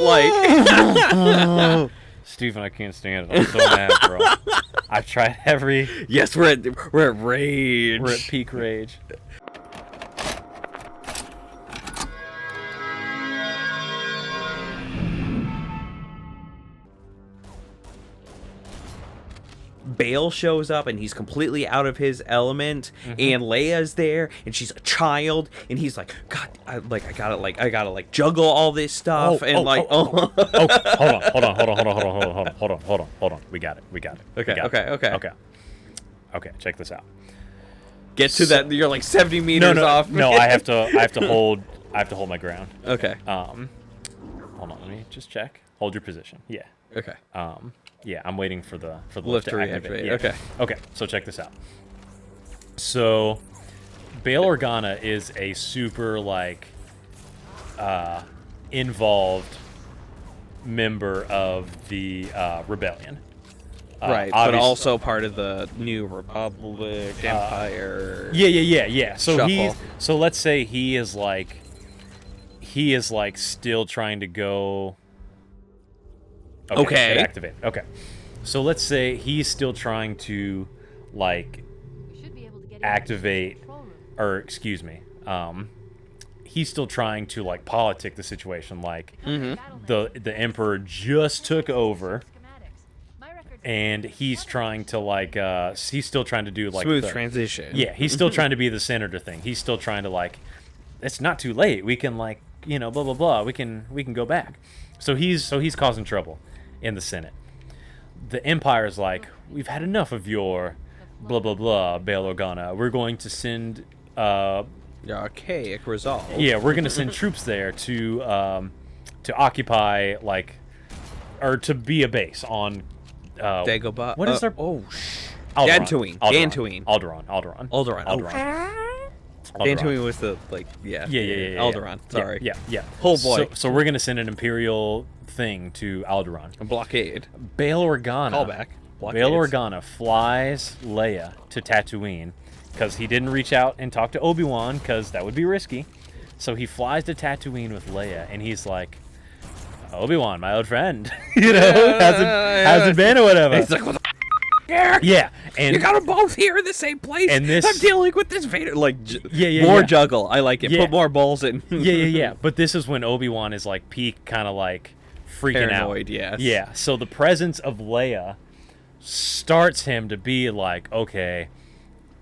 don't like. Stephen, I can't stand it. I'm so mad, bro. I've tried every... Yes, we're at rage. We're at peak rage. Bale shows up and he's completely out of his element, and Leia's there and she's a child, and he's like, God, I gotta juggle all this stuff, hold on. We got it. Okay, check this out. Get to that. You're like 70 meters off. No, I have to hold my ground. Okay. Hold on, let me just check. Hold your position. Yeah. Okay. Yeah, I'm waiting for the lift to activate. reactivate. Yeah. Okay, so check this out. So, Bail Organa is a super, involved member of the rebellion. Right, but also part of the New Republic, Empire. Yeah. So shuffle. so let's say he is still trying to go. Okay. Activate. Okay. So let's say he's still trying to activate, or excuse me, he's still trying to politic the situation. The Emperor just took over, and he's trying to he's still trying to do smooth transition. Yeah, he's still trying to be the senator thing. He's still trying to it's not too late. We can blah blah blah. We can go back. So he's causing trouble in the Senate. The Empire's we've had enough of your blah blah blah, Bail Organa. We're going to send archaic resolve. Yeah, we're going to send troops there to occupy or to be a base on Dagobah. What is their Dantooine. Alderaan. Dantooine was the Alderaan. Sorry. Yeah. Oh boy. So we're gonna send an Imperial thing to Alderaan. A blockade. Bail Organa. Callback. Bail Organa flies Leia to Tatooine because he didn't reach out and talk to Obi-Wan because that would be risky. So he flies to Tatooine with Leia, and he's like, Obi-Wan, my old friend, how's it been or whatever? He's like, what the here? Yeah, and you got them both here in the same place. And this, I'm dealing with this Vader. More juggle. I like it. Yeah. Put more balls in. yeah. But this is when Obi-Wan is peak, kind of freaking paranoid, out. Yes. Yeah. So the presence of Leia starts him to be okay,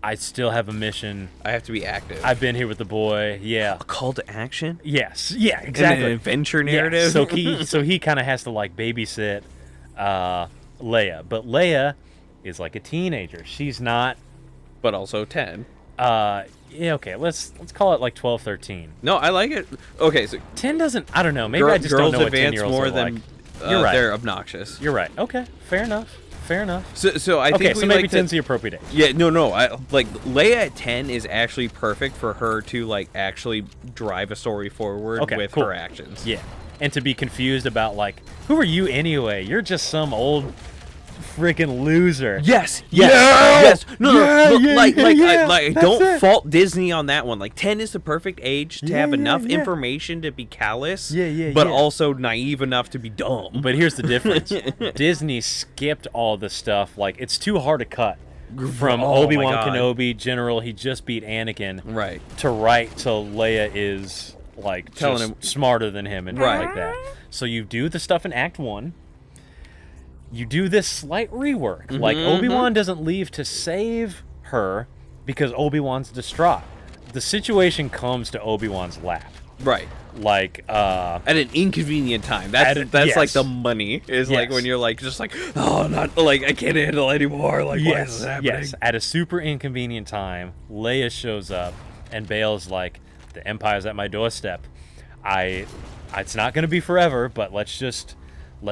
I still have a mission. I have to be active. I've been here with the boy. Yeah. A call to action? Yes. Yeah, exactly. An adventure narrative? Yeah. So he kind of has to babysit Leia. But Leia is a teenager. She's not, but also 10. Yeah, okay. Let's call it 12, 13. No, I like it. Okay, so 10 doesn't, I don't know. Maybe I just don't know what 10-year-olds more are than You're right. They're obnoxious. You're right. Okay, fair enough. So I think so maybe 10's the appropriate age. Yeah, no. Leia at 10 is actually perfect for her to actually drive a story forward with her actions. Yeah, and to be confused about who are you anyway? You're just some old freaking loser. Yes. No. Don't fault Disney on that one. 10 is the perfect age to have enough information to be callous, but also naive enough to be dumb. But here's the difference. Disney skipped all the stuff. It's too hard to cut from Obi-Wan Kenobi, General, he just beat Anakin, right, to Leia is telling him smarter than him and things like that. So you do the stuff in Act 1. You do this slight rework. Obi-Wan doesn't leave to save her because Obi-Wan's distraught. The situation comes to Obi-Wan's lap. Right. At an inconvenient time. That's the money. Is when you're I can't handle anymore. Why is this happening? Yes. At a super inconvenient time, Leia shows up and Bail's the Empire's at my doorstep. It's not gonna be forever, but let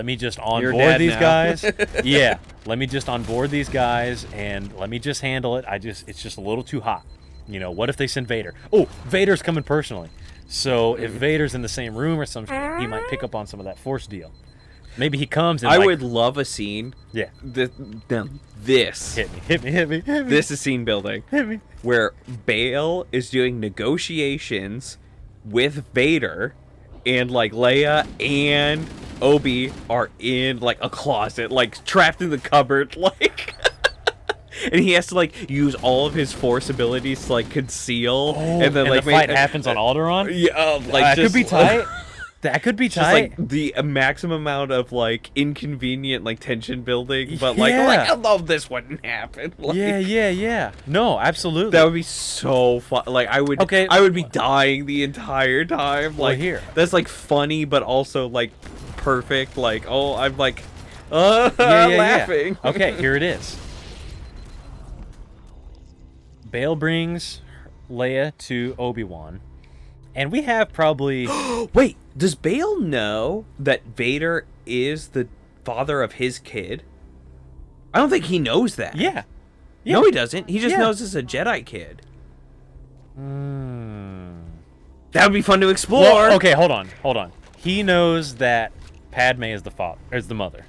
me just onboard these guys. Yeah, let me just onboard these guys and let me just handle it. It's just a little too hot. What if they send Vader? Oh, Vader's coming personally. So if Vader's in the same room or something, he might pick up on some of that Force deal. Maybe he comes and I would love a scene. Yeah. This. Hit me. This is scene building. Hit me. Where Bail is doing negotiations with Vader, and like Leia and Obi are in like a closet, like trapped in the cupboard, like. And he has to like use all of his Force abilities to like conceal, and then like the fight happens on Alderaan. Yeah, like that could be tight. That could be tight. Just like the maximum amount of like inconvenient like tension building, but like I love this wouldn't happen. Like, yeah. No, absolutely. That would be so fun. Like I would be dying the entire time. Like that's like funny, but also like perfect. Like I'm like laughing. Yeah. Okay, here it is. Bail brings Leia to Obi-Wan, and we have probably... Wait, does Bail know that Vader is the father of his kid? I don't think he knows that. Yeah. No, he doesn't. He just knows it's a Jedi kid. That would be fun to explore. Well, okay, hold on. He knows that Padme is the mother.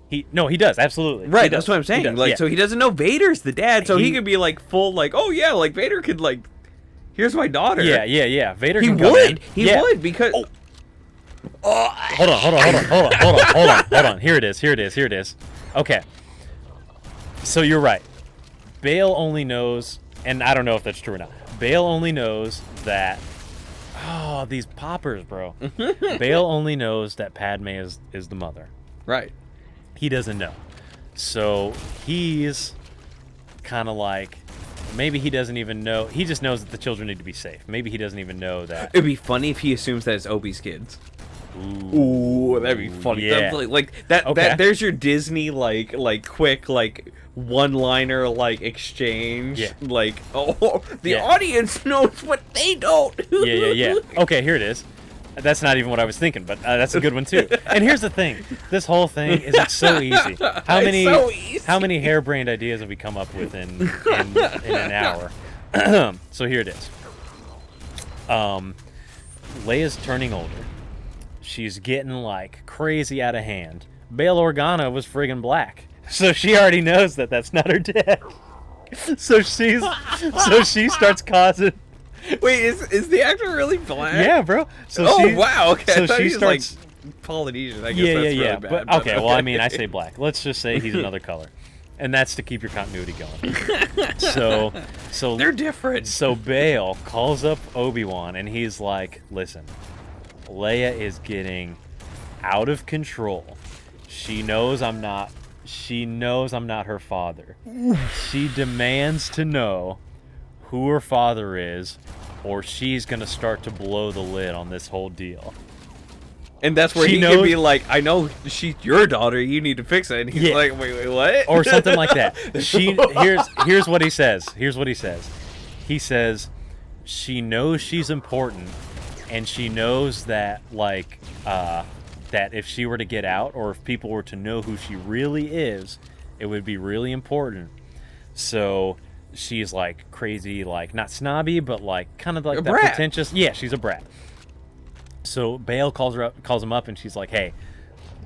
He does, absolutely. Right, that's what I'm saying. Like, so he doesn't know Vader's the dad, so he could be like full, like, oh yeah, like Vader could like, here's my daughter. Yeah. Vader. He would. He would because. Hold on. Here it is. Okay. So you're right. Bail only knows, and I don't know if that's true or not. Bail only knows that. Oh, these poppers, bro. Bail only knows that Padme is the mother. Right. He doesn't know. So he's kind of like, maybe he doesn't even know. He just knows that the children need to be safe. Maybe he doesn't even know that. It'd be funny if he assumes that it's Obi's kids. Ooh, that'd be funny. Yeah. Like that. Okay. That there's your Disney like quick like one-liner like exchange. Yeah. Like the audience knows what they don't. Yeah. Okay, here it is. That's not even what I was thinking, but that's a good one too. And here's the thing: this whole thing is so easy. How many harebrained ideas have we come up with in an hour? So here it is. Leia's turning older. She's getting like crazy out of hand. Bail Organa was friggin' black, so she already knows that that's not her dad. So she starts causing. Wait, is the actor really black? Yeah, bro. So wow. Okay. So I thought she starts like Polynesian. I guess that's really bad. But okay, well, I mean, I say black. Let's just say he's another color, and that's to keep your continuity going. So they're different. So Bail calls up Obi-Wan, and he's like, "Listen, Leia is getting out of control. She knows I'm not her father. She demands to know who her father is, or she's gonna start to blow the lid on this whole deal." And that's where he can be like, "I know she's your daughter. You need to fix it." And he's like, "Wait, what?" Or something like that. Here's what he says. He says, "She knows she's important, and she knows that that if she were to get out, or if people were to know who she really is, it would be really important. So." She's like crazy, like not snobby, but like kind of like that brat. Pretentious. Yeah, she's a brat. So Bail calls him up, and she's like, "Hey,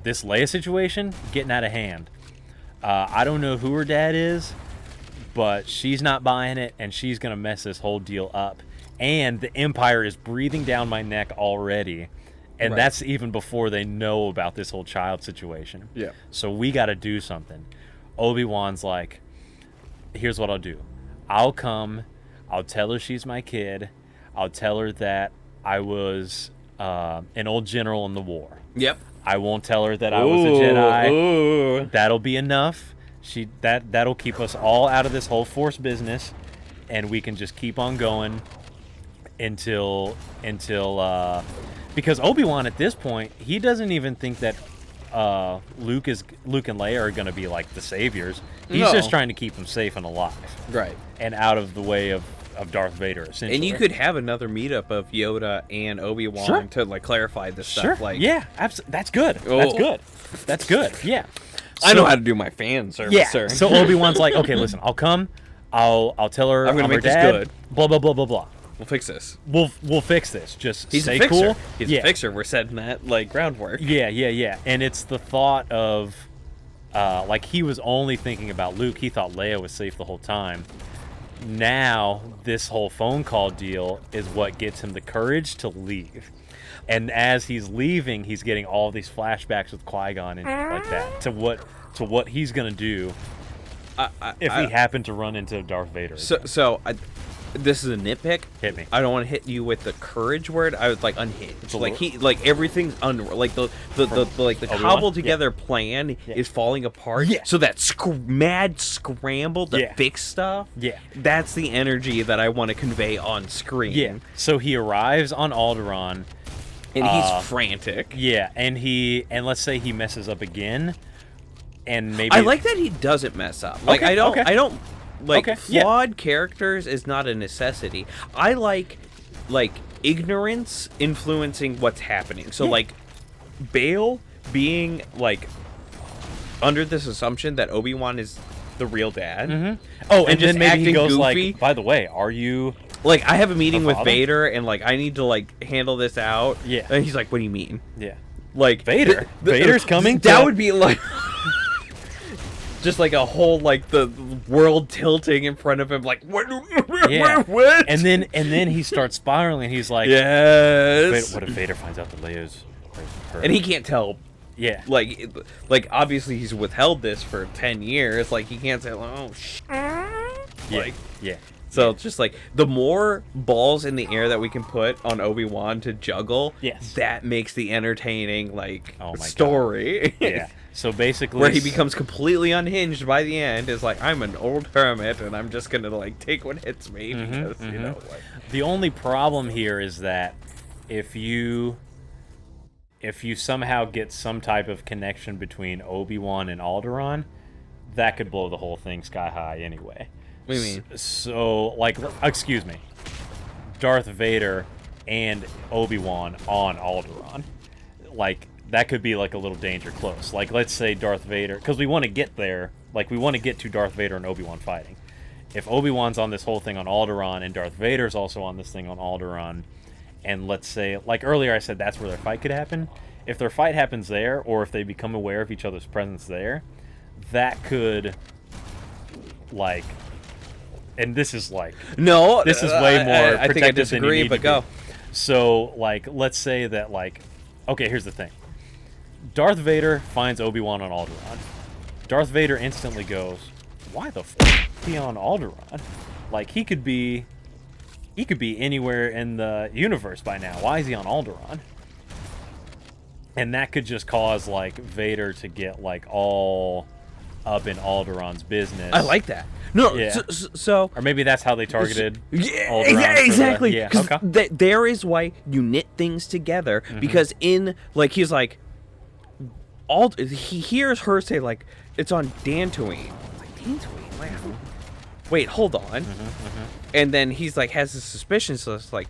this Leia situation getting out of hand. I don't know who her dad is, but she's not buying it, and she's gonna mess this whole deal up. And the Empire is breathing down my neck already, and that's even before they know about this whole child situation. Yeah. So we got to do something." Obi-Wan's like, "Here's what I'll do. I'll come, I'll tell her she's my kid, I'll tell her that I was an old general in the war. Yep. I won't tell her that I was a Jedi. That'll be enough. That'll keep us all out of this whole Force business, and we can just keep on going until because Obi-Wan at this point, he doesn't even think that Luke and Leia are going to be like the saviors. He's just trying to keep them safe and alive. Right. And out of the way of Darth Vader, essentially. And you could have another meetup of Yoda and Obi-Wan to like clarify this stuff. Like, yeah, absolutely. That's good. That's good. Yeah. I know how to do my fan service, sir. So Obi-Wan's like, "Okay, listen, I'll come. I'll tell her I'm gonna make her dad, this good. Blah blah blah blah blah. We'll fix this. We'll fix this. Just He's stay a fixer. cool. He's a fixer. We're setting that like groundwork. Yeah. And it's the thought of like he was only thinking about Luke. He thought Leia was safe the whole time. now this whole phone call deal is what gets him the courage to leave. And as he's leaving, he's getting all these flashbacks with Qui-Gon and like that to what he's gonna do if he happened to run into Darth Vader. This is a nitpick. Hit me. I don't want to hit you with the courage word. I would like unhinged. Like everything's like the cobbled together plan is falling apart. Yeah. So that mad scramble to fix stuff. Yeah. That's the energy that I want to convey on screen. Yeah. So he arrives on Alderaan, and he's frantic. Yeah, and let's say he messes up again, and maybe I like that he doesn't mess up. Like I don't. Flawed characters is not a necessity. I like ignorance influencing what's happening. So like Bail being like under this assumption that Obi-Wan is the real dad. Mm-hmm. Oh, and just then maybe he goes goofy. Like, by the way, are you like I have a meeting with Vader and like I need to like handle this out. Yeah. And he's like, what do you mean? Yeah. Like Vader. Vader's coming. That would be like just like a whole like the world tilting in front of him, like what? And then he starts spiraling. He's like, yes. What if Vader finds out that Leia's her? And he can't tell. Yeah. Like obviously he's withheld this for 10 years. Like he can't say, oh shit. Like yeah. So just like the more balls in the air that we can put on Obi-Wan to juggle, that makes the entertaining story. Yeah. So basically, where he becomes completely unhinged by the end is like, I'm an old hermit and I'm just gonna like take what hits me because you know. Like, the only problem here is that if you somehow get some type of connection between Obi-Wan and Alderaan, that could blow the whole thing sky high anyway. What do you mean? So like, excuse me, Darth Vader and Obi-Wan on Alderaan, like. That could be like a little danger close. Like, let's say Darth Vader, because we want to get there. Like, we want to get to Darth Vader and Obi-Wan fighting. If Obi-Wan's on this whole thing on Alderaan and Darth Vader's also on this thing on Alderaan, and let's say, like earlier I said that's where their fight could happen. If their fight happens there, or if they become aware of each other's presence there, that could, like, and this is like, no, this is way more. I think I disagree, but go. So, like, let's say that, like, okay, here's the thing. Darth Vader finds Obi-Wan on Alderaan. Darth Vader instantly goes, why the f*** is he on Alderaan? Like, he could be anywhere in the universe by now. Why is he on Alderaan? And that could just cause, like, Vader to get, like, all up in Alderaan's business. I like that. No, so or maybe that's how they targeted. Alderaan exactly. Yeah, okay. There is why you knit things together because in like he's like, he hears her say like it's on Dantooine. Like Dantooine, wow. Wait, hold on. And then he's like has his suspicion, so it's like,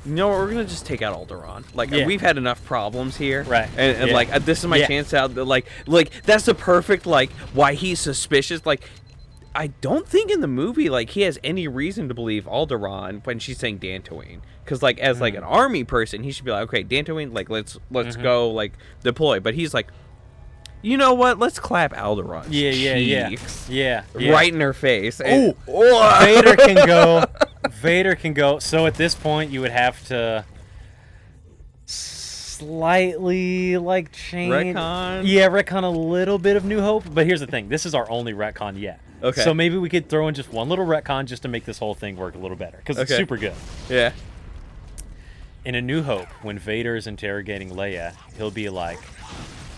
you know what, we're gonna just take out Alderaan. Like we've had enough problems here, right? And like this is my chance out. Like that's the perfect like why he's suspicious. Like I don't think in the movie like he has any reason to believe Alderaan when she's saying Dantooine, because like as like an army person he should be like, okay, Dantooine, like let's go like deploy. But he's like, you know what? Let's clap Alderaan. Yeah. Right in her face. Oh, Vader can go. Vader can go. So at this point, you would have to slightly like change. Retcon. Yeah, retcon a little bit of New Hope. But here's the thing: this is our only retcon yet. Okay. So maybe we could throw in just one little retcon just to make this whole thing work a little better, because it's super good. Yeah. In A New Hope, when Vader is interrogating Leia, he'll be like,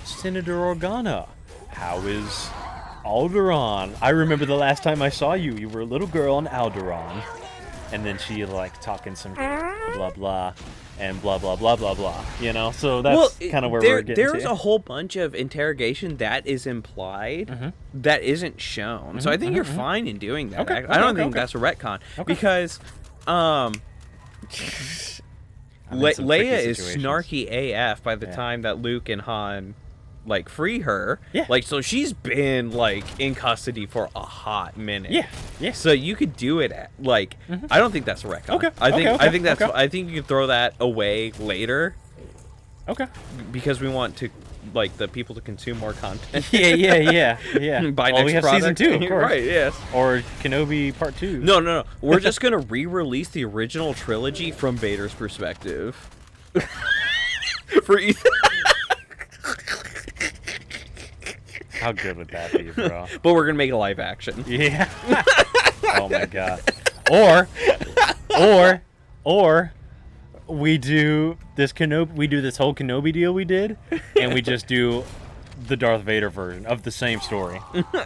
Senator Organa, how is Alderaan? I remember the last time I saw you. You were a little girl on Alderaan. And then she like talking some blah blah and blah blah blah blah blah. You know, so that's kind of where we're getting there's to. a whole bunch of interrogation that is implied that isn't shown. So I think you're fine in doing that. I don't think that's a retcon because Leia is snarky AF by the time that Luke and Han like free her. Yeah. Like, so she's been like in custody for a hot minute. Yeah. Yeah. So you could do it at, like I don't think that's a retcon. I think that's I think you can throw that away later. Okay. Because we want to like the people to consume more content. yeah. Buy Well, next we have product. season 2, of course. Right, yes. Or Kenobi Part 2. No. We're just gonna re-release the original trilogy from Vader's perspective. For Ethan. How good would that be, bro? But we're gonna make a live action. Yeah. Oh my god. Or we do this whole Kenobi deal we did, and we just do the Darth Vader version of the same story.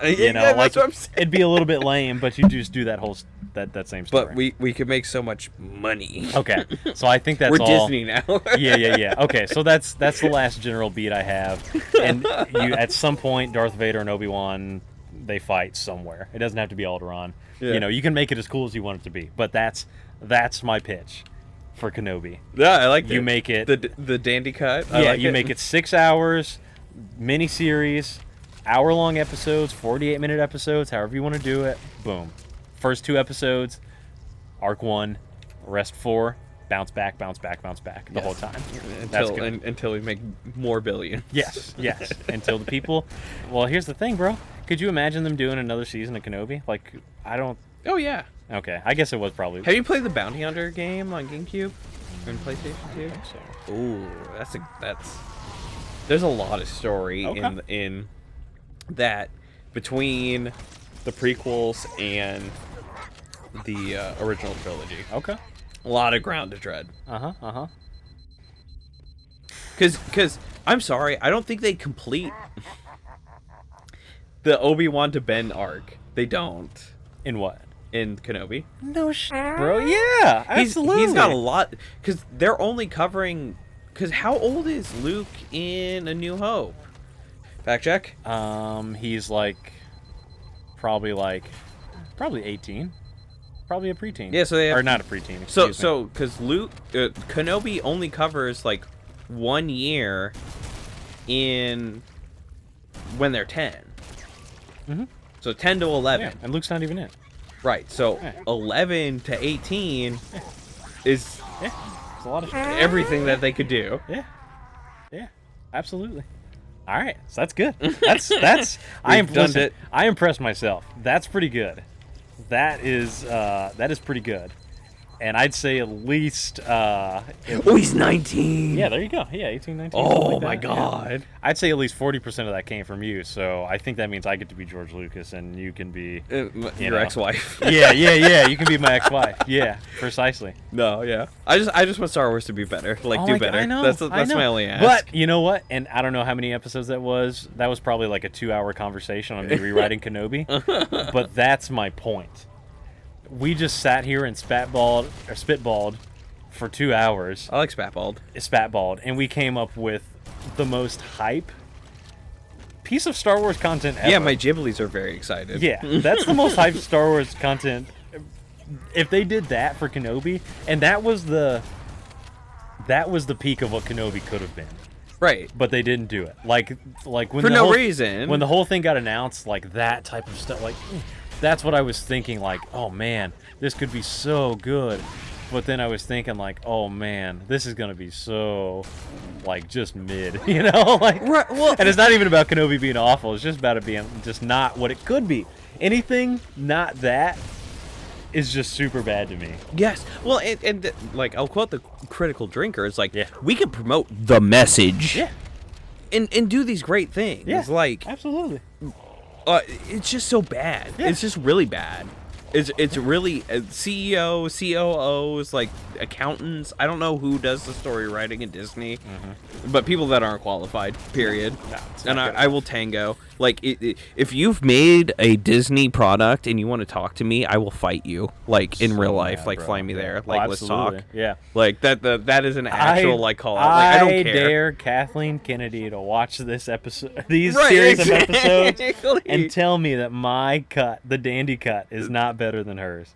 You know, like that's what I'm saying. it'd be a little bit lame, but you just do that whole that same story. But we could make so much money. Okay, so I think that's We're all. Disney now. Yeah. Okay, so that's the last general beat I have. And you at some point, Darth Vader and Obi-Wan, they fight somewhere. It doesn't have to be Alderaan. Yeah. You know, you can make it as cool as you want it to be. But that's my pitch for Kenobi. Yeah, I like You make it the dandy cut. I yeah, like you it. make it 6 hours, mini-series, hour-long episodes, 48-minute episodes, however you want to do it. Boom. First 2 episodes, arc 1, rest 4, bounce back the whole time. Until we make more billion. Yes. Until the people... Well, here's the thing, bro. Could you imagine them doing another season of Kenobi? Like, I don't... Oh yeah. Okay, I guess it was probably... Have you played the Bounty Hunter game on GameCube and PlayStation 2? So. Ooh, that's. There's a lot of story Okay. in that between the prequels and the original trilogy. Okay. A lot of ground to tread. Uh-huh. Because I'm sorry, I don't think they complete the Obi-Wan to Ben arc. They don't In what? in Kenobi. No shit, bro. Yeah, absolutely. He's got a lot, because they're only covering. Because how old is Luke in A New Hope? Fact check. He's probably 18, probably a preteen. Yeah, so they have, or not a preteen. So because Luke Kenobi only covers like 1 year in when they're 10. Mm-hmm. So 10 to 11. Yeah, and Luke's not even in. Right. So Yeah. 11 to 18 is Yeah, it's a lot of shit. everything that they could do. Yeah, absolutely. All right, so that's good. That's I We've done it. I impressed myself. That's pretty good. That is pretty good. And I'd say at least Oh, he's 19. yeah, there you go. Yeah, 18, 19. Oh something like my that. God. Yeah. I'd say at least 40% of that came from you. So I think that means I get to be George Lucas and you can be Your know. ex-wife. Yeah, you can be my ex-wife. Yeah, precisely. No, yeah. I just want Star Wars to be better. Like, Oh do my better. God, I know, That's I know. my only ask. But you know what? And I don't know how many episodes that was. That was probably like a 2-hour conversation on me rewriting Kenobi. But that's my point. We just sat here and spitballed for 2 hours. I like Spatballed. And we came up with the most hype piece of Star Wars content ever. Yeah, my Ghiblies are very excited. Yeah, that's the most hyped Star Wars content. If they did that for Kenobi, and that was the peak of what Kenobi could have been. Right. But they didn't do it. Like when For the no whole, reason. When the whole thing got announced, like that type of stuff, like that's what I was thinking. Like, oh man, this could be so good. But then I was thinking, like, oh man, this is gonna be so, like, just mid, you know, like. Right, well, and it's not even about Kenobi being awful. It's just about it being just not what it could be. Anything not that is just super bad to me. Yes. Well, and like, I'll quote the critical drinker. It's like, Yeah. we can promote the message. Yeah. And do these great things. Yeah. Like, Absolutely. it's just so bad. Yeah. It's just really bad. It's really CEO, COOs, like accountants. I don't know who does the story writing in Disney, but people that aren't qualified. Period. No, it's And not good I will tango. Like, if you've made a Disney product and you want to talk to me, I will fight you. Like in real life, mad, like bro. fly me Yeah. there. Oh, Like, let's talk. absolutely. Yeah. Like that is an actual like call out. Like, I don't care. dare Kathleen Kennedy to watch this episode, these Right, series of episodes, exactly. and tell me that my cut, the dandy cut, is not better than hers.